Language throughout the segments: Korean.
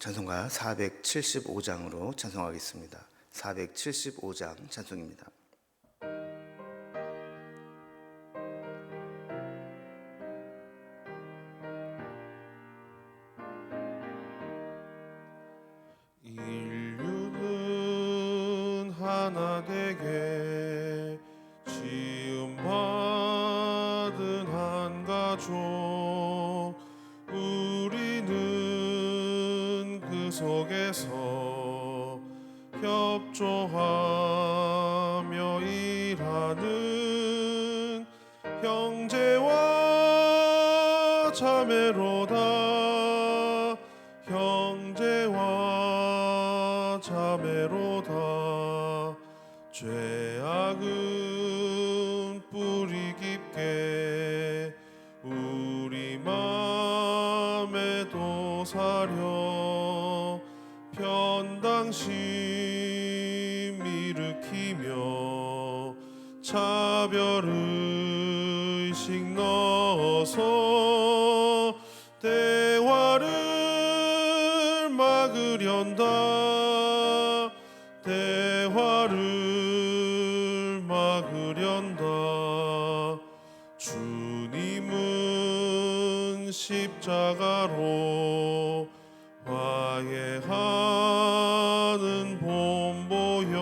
찬송가 475장으로 찬송하겠습니다. 475장 찬송입니다. 인류는 하나 되게 지음받은 한 가족, 우리는 그 속에서 협조하며 일하는 형제와 자매로다. 형제와 자매로다. 죄악은 뿌리 깊게 우리 맘에도 사려 편당심 일으키며 차별의식 넣어서 대화를 막으련다. 대화를 막으련다. 주님은 십자가로 화해하는 본보여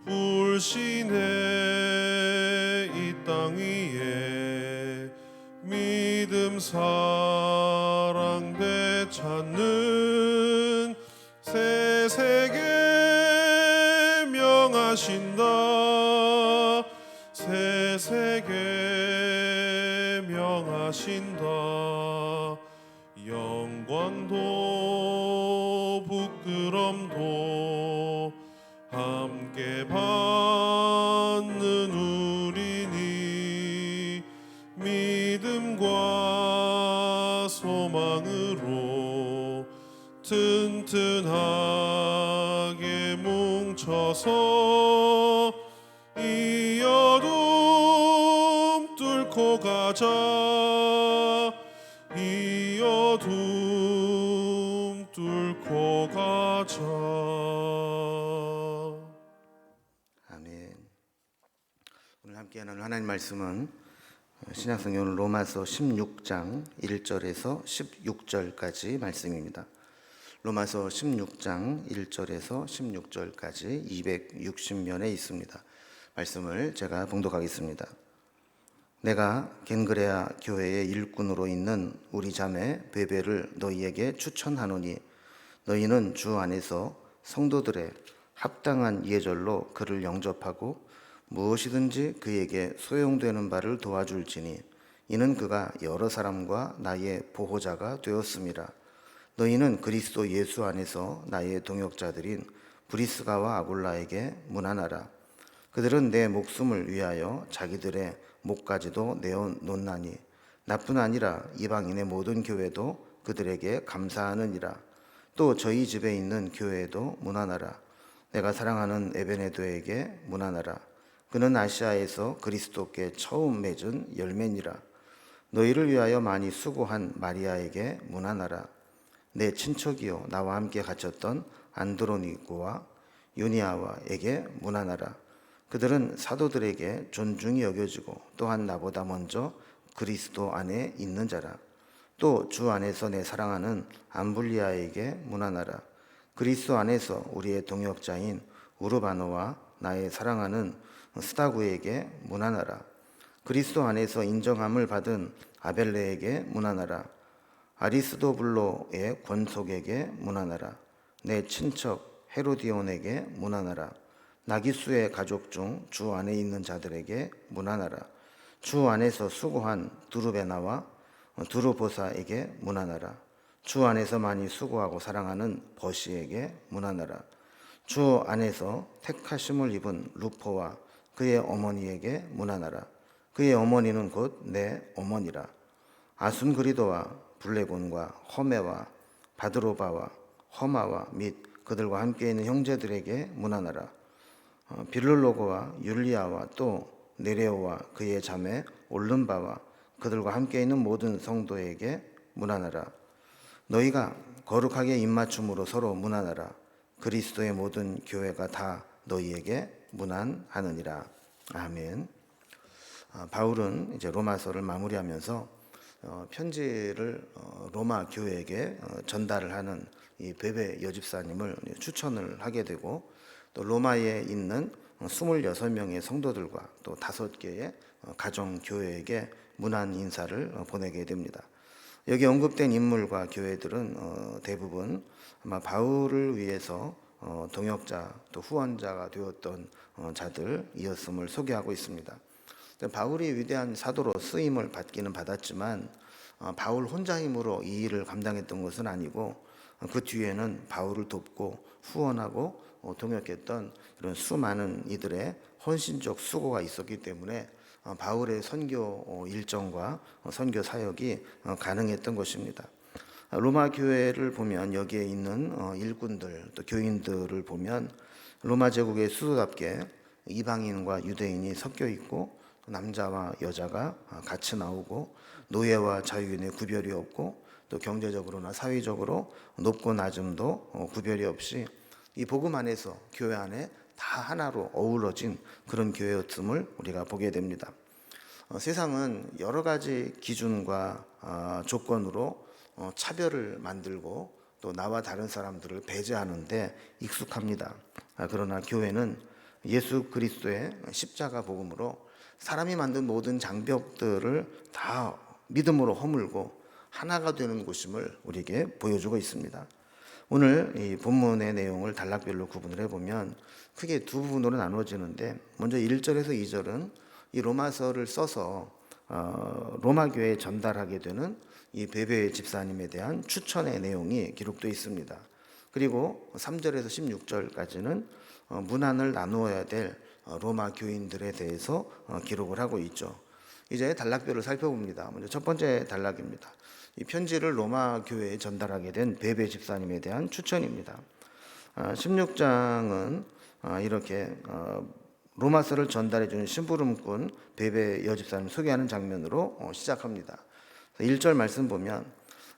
불신의 이 땅 위에 믿음 사랑 되찾는 새 세계 명하신다. 새 세계 명하신다. 영광도 부끄럼도 함께 받는 우리니 믿음과 소망으로 튼튼하게 뭉쳐서 이 어둠 뚫고 가자. 이 어둠 뚫고 가자. 아멘. 오늘 함께 나눌 하나님 말씀은 신약성경 로마서 16장 1절에서 16절까지 말씀입니다. 로마서 16장 1절에서 16절까지 260면에 있습니다. 말씀을 제가 봉독하겠습니다. 내가 겐그레아 교회의 일꾼으로 있는 우리 자매 베베를 너희에게 추천하노니 너희는 주 안에서 성도들의 합당한 예절로 그를 영접하고 무엇이든지 그에게 소용되는 바를 도와줄지니 이는 그가 여러 사람과 나의 보호자가 되었음이라. 너희는 그리스도 예수 안에서 나의 동역자들인 브리스가와 아굴라에게 문안하라. 그들은 내 목숨을 위하여 자기들의 목까지도 내어놓나니 나뿐 아니라 이방인의 모든 교회도 그들에게 감사하느니라. 또 저희 집에 있는 교회에도 문안하라. 내가 사랑하는 에베네도에게 문안하라. 그는 아시아에서 그리스도께 처음 맺은 열매니라. 너희를 위하여 많이 수고한 마리아에게 문안하라. 내 친척이요 나와 함께 갇혔던 안드로니고와 유니아와에게 문안하라. 그들은 사도들에게 존중이 여겨지고 또한 나보다 먼저 그리스도 안에 있는 자라. 또 주 안에서 내 사랑하는 암블리아에게 문안하라. 그리스도 안에서 우리의 동역자인 우르바노와 나의 사랑하는 스다구에게 문안하라. 그리스도 안에서 인정함을 받은 아벨레에게 문안하라. 아리스도블로의 권속에게 문안하라. 내 친척 헤로디온에게 문안하라. 나기수의 가족 중 주 안에 있는 자들에게 문안하라. 주 안에서 수고한 두르베나와 두르보사에게 문안하라. 주 안에서 많이 수고하고 사랑하는 버시에게 문안하라. 주 안에서 택하심을 입은 루포와 그의 어머니에게 문안하라. 그의 어머니는 곧 내 어머니라. 아순그리도와 블레곤과 허메와 바드로바와 허마와 및 그들과 함께 있는 형제들에게 문안하라. 빌룰로고와 율리아와 또 네레오와 그의 자매 올른바와 그들과 함께 있는 모든 성도에게 문안하라. 너희가 거룩하게 입맞춤으로 서로 문안하라. 그리스도의 모든 교회가 다 너희에게 문안하느니라. 아멘. 바울은 이제 로마서를 마무리하면서 편지를 로마 교회에게 전달을 하는 이 베베 여집사님을 추천을 하게 되고, 또 로마에 있는 26명의 성도들과 또 5개의 가정 교회에게 문안 인사를 보내게 됩니다. 여기 언급된 인물과 교회들은 대부분 아마 바울을 위해서 동역자 또 후원자가 되었던 자들이었음을 소개하고 있습니다. 바울이 위대한 사도로 쓰임을 받기는 받았지만 바울 혼자 힘으로 이 일을 감당했던 것은 아니고, 그 뒤에는 바울을 돕고 후원하고 동역했던 이런 수많은 이들의 헌신적 수고가 있었기 때문에 바울의 선교 일정과 선교 사역이 가능했던 것입니다. 로마 교회를 보면 여기에 있는 일꾼들 또 교인들을 보면 로마 제국의 수도답게 이방인과 유대인이 섞여 있고, 남자와 여자가 같이 나오고, 노예와 자유인의 구별이 없고, 또 경제적으로나 사회적으로 높고 낮음도 구별이 없이 이 복음 안에서 교회 안에 다 하나로 어우러진 그런 교회였음을 우리가 보게 됩니다. 세상은 여러 가지 기준과 조건으로 차별을 만들고 또 나와 다른 사람들을 배제하는데 익숙합니다. 그러나 교회는 예수 그리스도의 십자가 복음으로 사람이 만든 모든 장벽들을 다 믿음으로 허물고 하나가 되는 곳임을 우리에게 보여주고 있습니다. 오늘 이 본문의 내용을 단락별로 구분을 해보면 크게 두 부분으로 나누어지는데, 먼저 1절에서 2절은 이 로마서를 써서 로마 교회에 전달하게 되는 이 베베 집사님에 대한 추천의 내용이 기록되어 있습니다. 그리고 3절에서 16절까지는 문안을 나누어야 될 로마 교인들에 대해서 기록을 하고 있죠. 이제 단락별을 살펴봅니다. 먼저 첫 번째 단락입니다. 이 편지를 로마 교회에 전달하게 된 베베 집사님에 대한 추천입니다. 16장은 이렇게 로마서를 전달해 주는 심부름꾼 베베 여집사님 소개하는 장면으로 시작합니다. 1절 말씀 보면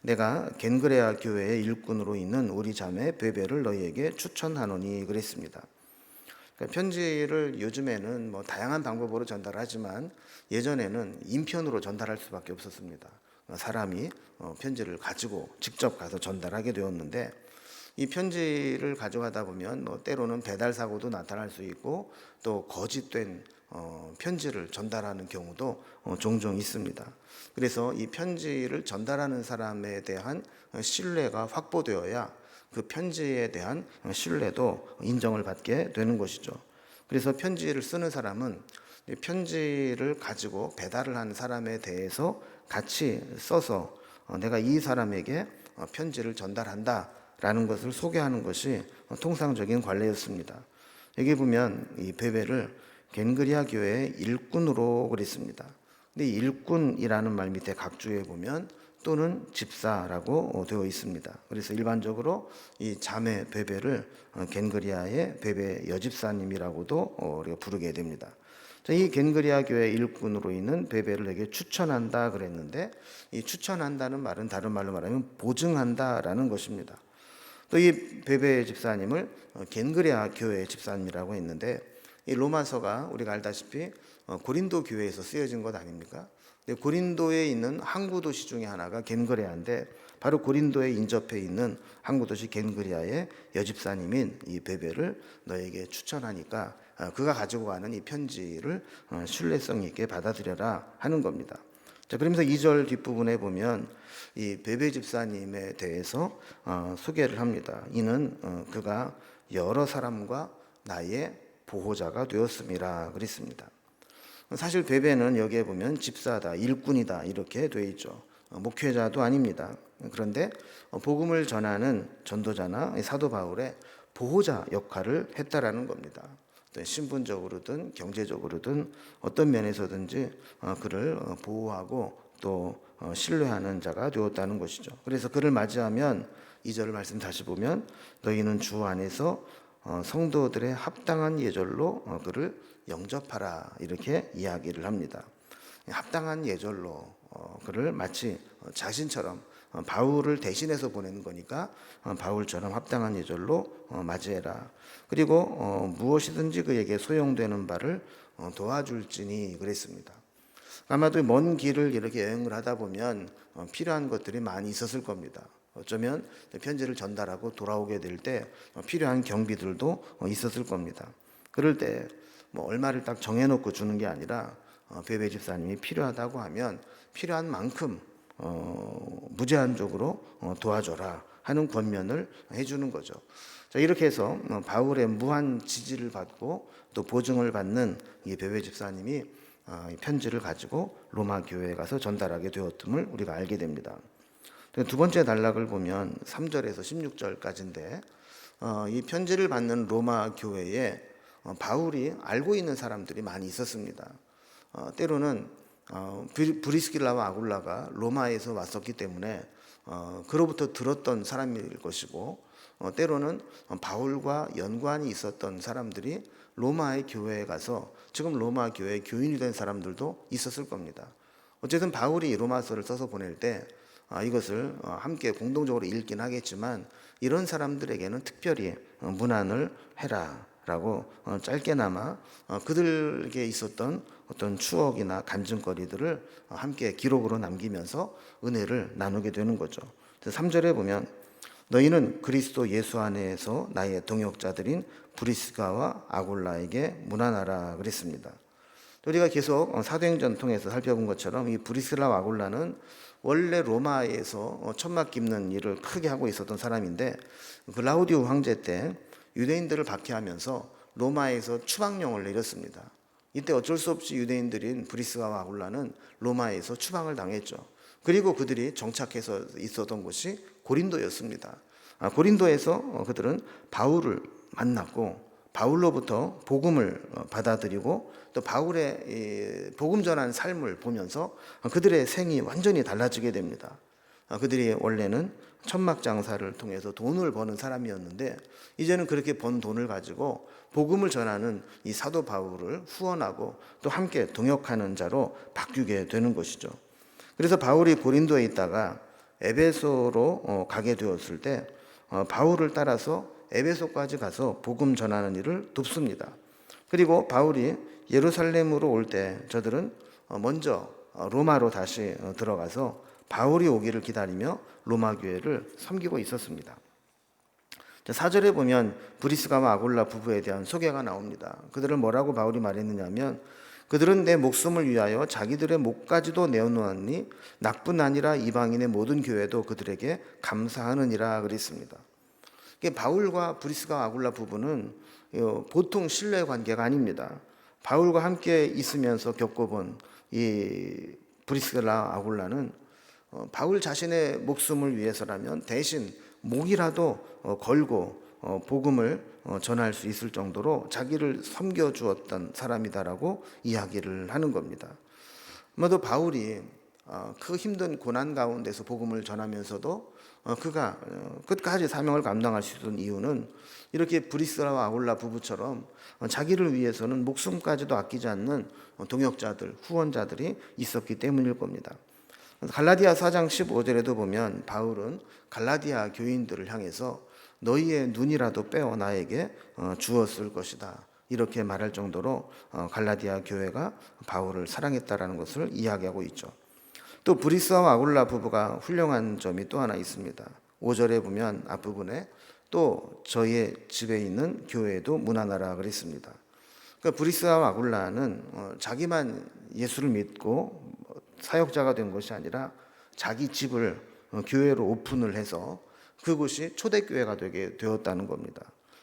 내가 겐그레아 교회의 일꾼으로 있는 우리 자매 베베를 너희에게 추천하노니 그랬습니다. 그러니까 편지를 요즘에는 다양한 방법으로 전달하지만 예전에는 인편으로 전달할 수밖에 없었습니다. 사람이 편지를 가지고 직접 가서 전달하게 되었는데, 이 편지를 가져가다 보면 때로는 배달 사고도 나타날 수 있고 또 거짓된 편지를 전달하는 경우도 종종 있습니다. 그래서 이 편지를 전달하는 사람에 대한 신뢰가 확보되어야 그 편지에 대한 신뢰도 인정을 받게 되는 것이죠. 그래서 편지를 쓰는 사람은 편지를 가지고 배달을 한 사람에 대해서 같이 써서 내가 이 사람에게 편지를 전달한다 라는 것을 소개하는 것이 통상적인 관례였습니다. 여기 보면 이 베베를 겐그리아 교회의 일꾼으로 그랬습니다. 근데 일꾼이라는 말 밑에 각주에 보면 또는 집사라고 되어 있습니다. 그래서 일반적으로 이 자매 베베를 겐그리아의 베베 여집사님이라고도 우리가 부르게 됩니다. 이 겐그리아 교회 일꾼으로 있는 베베를 내게 추천한다 그랬는데, 이 추천한다는 말은 다른 말로 말하면 보증한다라는 것입니다. 또 이 베베 집사님을 겐그레아 교회 집사님이라고 했는데, 이 로마서가 우리가 알다시피 고린도 교회에서 쓰여진 것 아닙니까? 고린도에 있는 항구 도시 중에 하나가 겐그레아인데, 바로 고린도에 인접해 있는 항구 도시 겐그레아의 여집사님인 이 베베를 너에게 추천하니까 그가 가지고 가는 이 편지를 신뢰성 있게 받아들여라 하는 겁니다. 자, 그러면서 2절 뒷부분에 보면 이 베베 집사님에 대해서 소개를 합니다. 이는 그가 여러 사람과 나의 보호자가 되었음이라 그랬습니다. 사실 베베는 여기에 보면 집사다, 일꾼이다 이렇게 되어 있죠. 목회자도 아닙니다. 그런데 복음을 전하는 전도자나 사도 바울의 보호자 역할을 했다라는 겁니다. 신분적으로든 경제적으로든 어떤 면에서든지 그를 보호하고 또 신뢰하는 자가 되었다는 것이죠. 그래서 그를 맞이하면 2절 말씀 다시 보면 너희는 주 안에서 성도들의 합당한 예절로 그를 영접하라 이렇게 이야기를 합니다. 합당한 예절로 그를 마치 자신처럼 바울을 대신해서 보내는 거니까 바울처럼 합당한 예절로 맞이해라. 그리고 무엇이든지 그에게 소용되는 바를 도와줄지니 그랬습니다. 아마도 먼 길을 이렇게 여행을 하다 보면 필요한 것들이 많이 있었을 겁니다. 어쩌면 편지를 전달하고 돌아오게 될 때 필요한 경비들도 있었을 겁니다. 그럴 때 뭐 얼마를 딱 정해놓고 주는 게 아니라 베베 집사님이 필요하다고 하면 필요한 만큼 무제한적으로 도와줘라 하는 권면을 해주는 거죠. 자, 이렇게 해서 바울의 무한 지지를 받고 또 보증을 받는 이 베베 집사님이 이 편지를 가지고 로마 교회에 가서 전달하게 되었음을 우리가 알게 됩니다. 두 번째 단락을 보면 3절에서 16절까지인데 이 편지를 받는 로마 교회에 바울이 알고 있는 사람들이 많이 있었습니다. 때로는 브리스길라와 아굴라가 로마에서 왔었기 때문에 그로부터 들었던 사람일 것이고 때로는 바울과 연관이 있었던 사람들이 로마의 교회에 가서 지금 로마 교회의 교인이 된 사람들도 있었을 겁니다. 어쨌든 바울이 로마서를 써서 보낼 때 이것을 함께 공동적으로 읽긴 하겠지만 이런 사람들에게는 특별히 문안을 해라 라고 짧게나마 그들에게 있었던 어떤 추억이나 간증거리들을 함께 기록으로 남기면서 은혜를 나누게 되는 거죠. 3절에 보면 너희는 그리스도 예수 안에서 나의 동역자들인 브리스가와 아굴라에게 문안하라 그랬습니다. 우리가 계속 사도행전 통해서 살펴본 것처럼 이 브리스가와 아굴라는 원래 로마에서 천막 깁는 일을 크게 하고 있었던 사람인데 글라우디오 황제 때 유대인들을 박해하면서 로마에서 추방령을 내렸습니다. 이때 어쩔 수 없이 유대인들인 브리스가와 아굴라는 로마에서 추방을 당했죠. 그리고 그들이 정착해서 있었던 곳이 고린도였습니다. 고린도에서 그들은 바울을 만났고 바울로부터 복음을 받아들이고 또 바울의 복음 전하는 삶을 보면서 그들의 생이 완전히 달라지게 됩니다. 그들이 원래는 천막 장사를 통해서 돈을 버는 사람이었는데 이제는 그렇게 번 돈을 가지고 복음을 전하는 이 사도 바울을 후원하고 또 함께 동역하는 자로 바뀌게 되는 것이죠. 그래서 바울이 고린도에 있다가 에베소로 가게 되었을 때 바울을 따라서 에베소까지 가서 복음 전하는 일을 돕습니다. 그리고 바울이 예루살렘으로 올 때 저들은 먼저 로마로 다시 들어가서 바울이 오기를 기다리며 로마 교회를 섬기고 있었습니다. 4절에 보면 브리스가와 아굴라 부부에 대한 소개가 나옵니다. 그들을 뭐라고 바울이 말했느냐면 그들은 내 목숨을 위하여 자기들의 목까지도 내어놓았니 나뿐 아니라 이방인의 모든 교회도 그들에게 감사하느니라 그랬습니다. 바울과 브리스가와 아굴라 부부는 보통 신뢰 관계가 아닙니다. 바울과 함께 있으면서 겪어본 이 브리스가와 아굴라는 바울 자신의 목숨을 위해서라면 대신 목이라도 걸고 복음을 전할 수 있을 정도로 자기를 섬겨주었던 사람이다라고 이야기를 하는 겁니다. 아마도 바울이 그 힘든 고난 가운데서 복음을 전하면서도 그가 끝까지 사명을 감당할 수 있던 이유는 이렇게 브리스가와 아굴라 부부처럼 자기를 위해서는 목숨까지도 아끼지 않는 동역자들, 후원자들이 있었기 때문일 겁니다. 갈라디아 4장 15절에도 보면 바울은 갈라디아 교인들을 향해서 너희의 눈이라도 빼어 나에게 주었을 것이다 이렇게 말할 정도로 갈라디아 교회가 바울을 사랑했다라는 것을 이야기하고 있죠. 또 브리스와 아굴라 부부가 훌륭한 점이 또 하나 있습니다. 5절에 보면 앞부분에 또 저희의 집에 있는 교회에도 문안하라 그랬습니다. 그러니까 브리스와 아굴라는 자기만 예수를 믿고 사역자가 된 것이 아니라 자기 집을 교회로 오픈을 해서 그곳이 초대교회가 되게 되었다는 겁니다.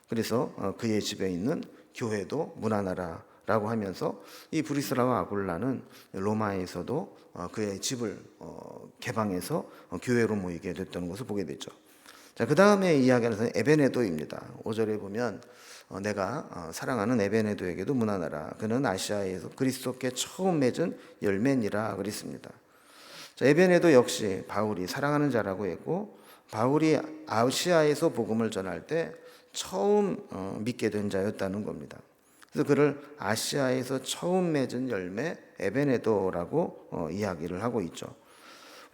그래서 그의 집에 있는 교회도 문안하라 라고 하면서 이 브리스라와 아굴라는 로마에서도 그의 집을 개방해서 교회로 모이게 됐다는 것을 보게 되죠. 자, 그 다음에 이야기하는 에베네도입니다. 5절에 보면 내가 사랑하는 에베네도에게도 문안하라. 그는 아시아에서 그리스도께 처음 맺은 열매니라 그랬습니다. 자, 에베네도 역시 바울이 사랑하는 자라고 했고 바울이 아시아에서 복음을 전할 때 처음 믿게 된 자였다는 겁니다. 그래서 그를 아시아에서 처음 맺은 열매 에베네도라고 이야기를 하고 있죠.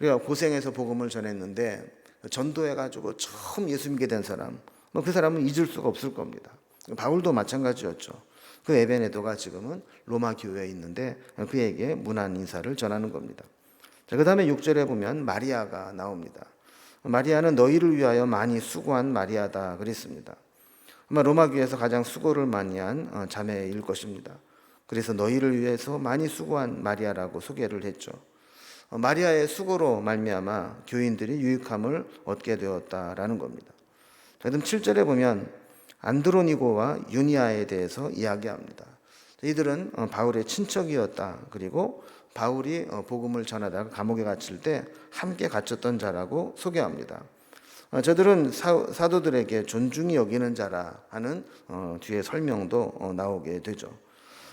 우리가 고생해서 복음을 전했는데 전도해가지고 처음 예수 믿게 된 사람, 그 사람은 잊을 수가 없을 겁니다. 바울도 마찬가지였죠. 그 에베네도가 지금은 로마 교회에 있는데 그에게 문안 인사를 전하는 겁니다. 그 다음에 6절에 보면 마리아가 나옵니다. 마리아는 너희를 위하여 많이 수고한 마리아다 그랬습니다. 아마 로마 교회에서 가장 수고를 많이 한 자매일 것입니다. 그래서 너희를 위해서 많이 수고한 마리아라고 소개를 했죠. 마리아의 수고로 말미암아 교인들이 유익함을 얻게 되었다라는 겁니다. 그다음 7절에 보면 안드로니고와 유니아에 대해서 이야기합니다. 이들은 바울의 친척이었다. 그리고 바울이 복음을 전하다가 감옥에 갇힐 때 함께 갇혔던 자라고 소개합니다. 저들은 사도들에게 존중이 여기는 자라 하는 뒤에 설명도 나오게 되죠.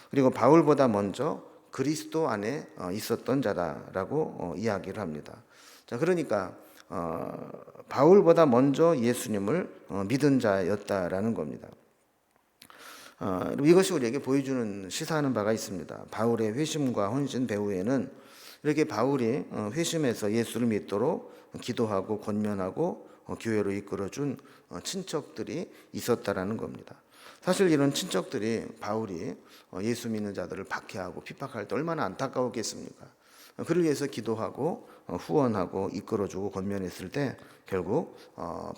그리고 바울보다 먼저 그리스도 안에 있었던 자다라고 이야기를 합니다. 자, 그러니까 바울보다 먼저 예수님을 믿은 자였다라는 겁니다. 이것이 우리에게 보여주는 시사하는 바가 있습니다. 바울의 회심과 헌신 배후에는 이렇게 바울이 회심해서 예수를 믿도록 기도하고 권면하고 교회로 이끌어준 친척들이 있었다라는 겁니다. 사실 이런 친척들이 바울이 예수 믿는 자들을 박해하고 핍박할 때 얼마나 안타까웠겠습니까? 그를 위해서 기도하고 후원하고 이끌어주고 권면했을 때 결국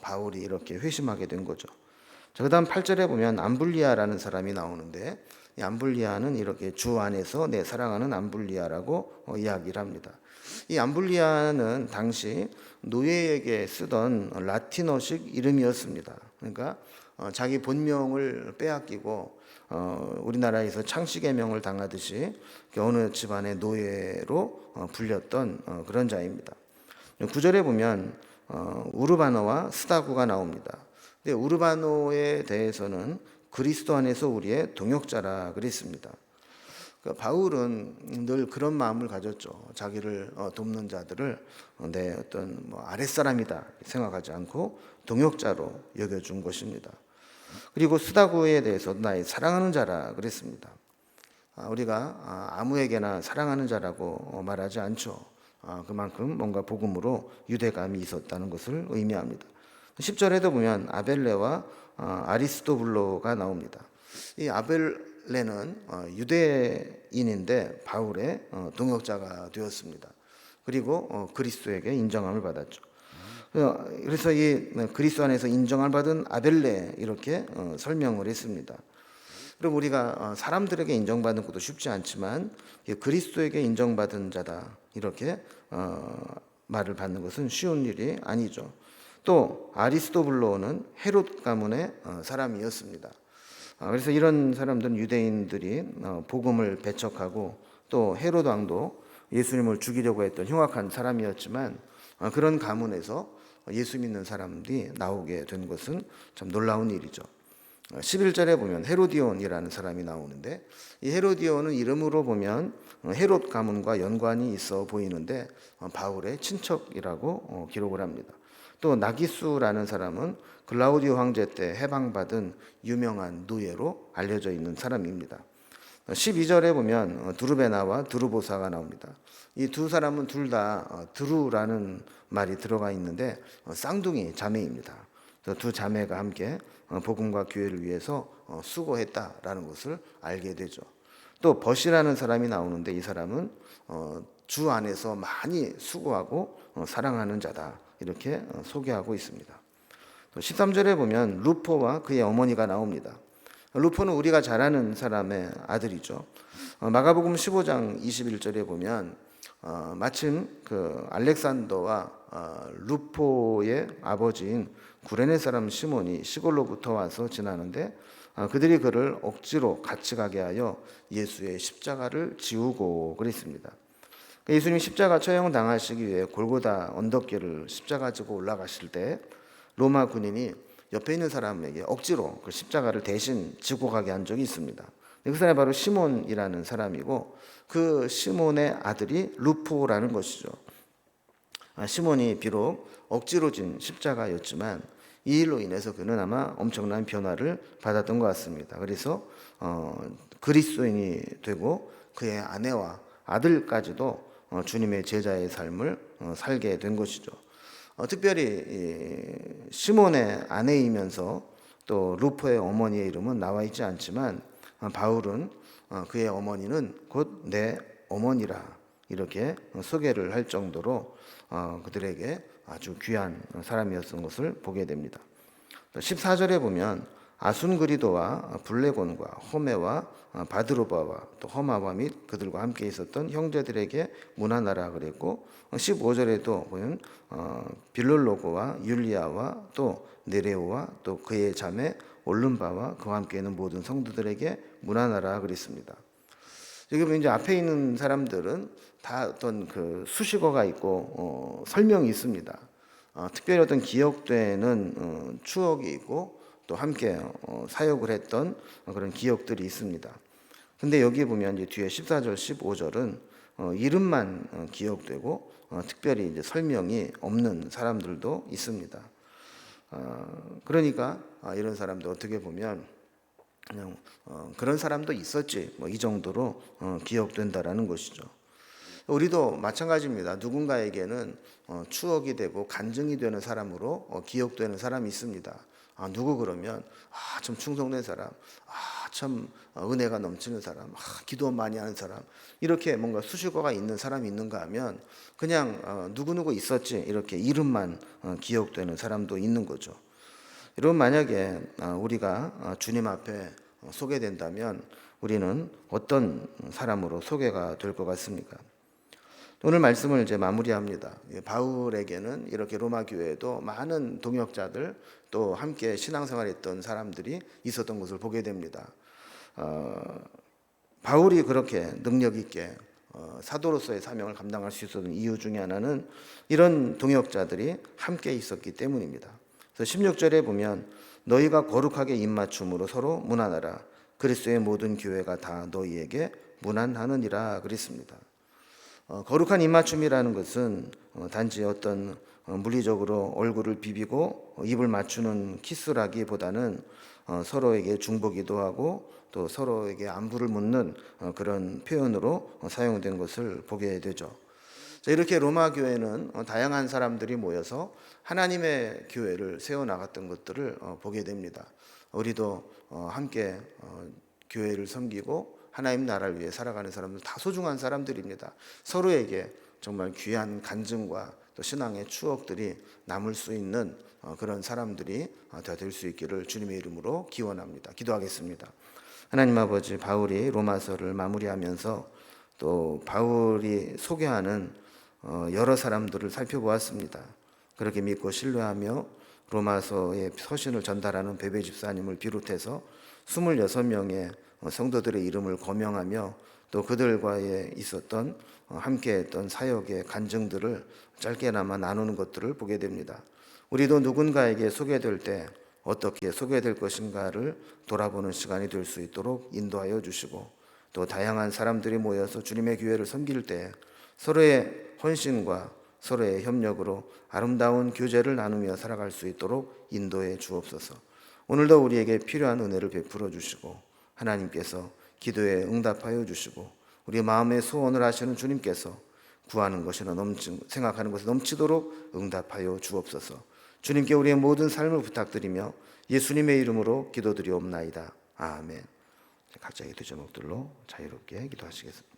바울이 이렇게 회심하게 된 거죠. 자, 그 다음 8절에 보면 암블리아라는 사람이 나오는데 이 암블리아는 이렇게 주 안에서 내 사랑하는 암블리아라고 이야기를 합니다. 이 암블리아는 당시 노예에게 쓰던 라틴어식 이름이었습니다. 그러니까 자기 본명을 빼앗기고 우리나라에서 창씨개명을 당하듯이 어느 집안의 노예로 불렸던 그런 자입니다. 9절에 보면 우르바노와 스다구가 나옵니다. 근데 우르바노에 대해서는 그리스도 안에서 우리의 동역자라 그랬습니다. 그러니까 바울은 늘 그런 마음을 가졌죠. 자기를 돕는 자들을 내 어떤 아랫사람이다 생각하지 않고 동역자로 여겨준 것입니다. 그리고 스다구에 대해서도 나의 사랑하는 자라 그랬습니다. 우리가 아무에게나 사랑하는 자라고 말하지 않죠. 그만큼 뭔가 복음으로 유대감이 있었다는 것을 의미합니다. 10절에도 보면 아벨레와 아리스토블로가 나옵니다. 이 아벨레는 유대인인데 바울의 동역자가 되었습니다. 그리고 그리스도에게 인정함을 받았죠. 그래서 이 그리스도 안에서 인정을 받은 아벨레 이렇게 설명을 했습니다. 그럼 우리가 사람들에게 인정받는 것도 쉽지 않지만 그리스도에게 인정받은 자다 이렇게 말을 받는 것은 쉬운 일이 아니죠. 또 아리스토블로는 헤롯 가문의 사람이었습니다. 그래서 이런 사람들은 유대인들이 복음을 배척하고 또 헤롯 왕도 예수님을 죽이려고 했던 흉악한 사람이었지만 그런 가문에서 예수 믿는 사람들이 나오게 된 것은 참 놀라운 일이죠. 11절에 보면 헤로디온이라는 사람이 나오는데 이 헤로디온은 이름으로 보면 헤롯 가문과 연관이 있어 보이는데 바울의 친척이라고 기록을 합니다. 또 나기수라는 사람은 글라우디오 황제 때 해방받은 유명한 노예로 알려져 있는 사람입니다. 12절에 보면 두르베나와 두르보사가 나옵니다. 이 두 사람은 둘 다 드루라는 말이 들어가 있는데 쌍둥이 자매입니다. 두 자매가 함께 복음과 교회를 위해서 수고했다라는 것을 알게 되죠. 또 벗이라는 사람이 나오는데 이 사람은 주 안에서 많이 수고하고 사랑하는 자다 이렇게 소개하고 있습니다. 13절에 보면 루포와 그의 어머니가 나옵니다. 루포는 우리가 잘 아는 사람의 아들이죠. 마가복음 15장 21절에 보면 마침 그 알렉산더와 루포의 아버지인 구레네 사람 시몬이 시골로부터 와서 지나는데 그들이 그를 억지로 같이 가게 하여 예수의 십자가를 지우고 그랬습니다. 예수님이 십자가 처형 당하시기 위해 골고다 언덕길을 십자가 지고 올라가실 때 로마 군인이 옆에 있는 사람에게 억지로 그 십자가를 대신 지고 가게 한 적이 있습니다. 그 사람이 바로 시몬이라는 사람이고 그 시몬의 아들이 루포라는 것이죠. 시몬이 비록 억지로 진 십자가였지만 이 일로 인해서 그는 아마 엄청난 변화를 받았던 것 같습니다. 그래서 그리스도인이 되고 그의 아내와 아들까지도 주님의 제자의 삶을 살게 된 것이죠. 특별히 시몬의 아내이면서 또 루포의 어머니의 이름은 나와 있지 않지만 바울은 그의 어머니는 곧 내 어머니라 이렇게 소개를 할 정도로 그들에게 아주 귀한 사람이었던 것을 보게 됩니다. 14절에 보면 아순그리도와 블레곤과 호메와 바드로바와 또 허마와 및 그들과 함께 있었던 형제들에게 문안하라 그랬고 15절에도 보면 빌롤로고와 율리아와 또 네레오와 또 그의 자매 올름바와 그와 함께 있는 모든 성도들에게 문안하라 그랬습니다. 여기 보면 이제 앞에 있는 사람들은 다 어떤 그 수식어가 있고 설명이 있습니다. 특별히 어떤 기억되는 추억이 있고 또 함께 사역을 했던 그런 기억들이 있습니다. 근데 여기 보면 이제 뒤에 14절, 15절은 이름만 기억되고 특별히 이제 설명이 없는 사람들도 있습니다. 그러니까 이런 사람도 어떻게 보면 그냥 그런 사람도 있었지 뭐 이 정도로 기억된다라는 것이죠. 우리도 마찬가지입니다. 누군가에게는 추억이 되고 간증이 되는 사람으로 기억되는 사람이 있습니다. 누구 그러면 참 충성된 사람, 참 은혜가 넘치는 사람, 기도 많이 하는 사람, 이렇게 뭔가 수식어가 있는 사람이 있는가 하면 그냥 누구누구 있었지 이렇게 이름만 기억되는 사람도 있는 거죠. 여러분, 만약에 우리가 주님 앞에 소개된다면 우리는 어떤 사람으로 소개가 될 것 같습니까? 오늘 말씀을 이제 마무리합니다. 바울에게는 이렇게 로마 교회에도 많은 동역자들 또 함께 신앙생활했던 사람들이 있었던 것을 보게 됩니다. 바울이 그렇게 능력 있게 사도로서의 사명을 감당할 수 있었던 이유 중에 하나는 이런 동역자들이 함께 있었기 때문입니다. 그래서 16절에 보면 너희가 거룩하게 입맞춤으로 서로 문안하라. 그리스도의 모든 교회가 다 너희에게 문안하느니라 그랬습니다. 거룩한 입맞춤이라는 것은 단지 어떤 물리적으로 얼굴을 비비고 입을 맞추는 키스라기보다는 서로에게 중보기도 하고 또 서로에게 안부를 묻는 그런 표현으로 사용된 것을 보게 되죠. 이렇게 로마 교회는 다양한 사람들이 모여서 하나님의 교회를 세워나갔던 것들을 보게 됩니다. 우리도 함께 교회를 섬기고 하나님 나라를 위해 살아가는 사람들 다 소중한 사람들입니다. 서로에게 정말 귀한 간증과 또 신앙의 추억들이 남을 수 있는 그런 사람들이 다 될 수 있기를 주님의 이름으로 기원합니다. 기도하겠습니다. 하나님 아버지, 바울이 로마서를 마무리하면서 또 바울이 소개하는 여러 사람들을 살펴보았습니다. 그렇게 믿고 신뢰하며 로마서의 서신을 전달하는 베베 집사님을 비롯해서 26명의 성도들의 이름을 거명하며 또 그들과의 있었던 함께했던 사역의 간증들을 짧게나마 나누는 것들을 보게 됩니다. 우리도 누군가에게 소개될 때 어떻게 소개될 것인가를 돌아보는 시간이 될 수 있도록 인도하여 주시고 또 다양한 사람들이 모여서 주님의 교회를 섬길 때 서로의 헌신과 서로의 협력으로 아름다운 교제를 나누며 살아갈 수 있도록 인도해 주옵소서. 오늘도 우리에게 필요한 은혜를 베풀어 주시고 하나님께서 기도에 응답하여 주시고 우리 마음의 소원을 하시는 주님께서 구하는 것이나 생각하는 것이 넘치도록 응답하여 주옵소서. 주님께 우리의 모든 삶을 부탁드리며 예수님의 이름으로 기도드리옵나이다. 아멘. 각자의 두 제목들로 자유롭게 기도하시겠습니다.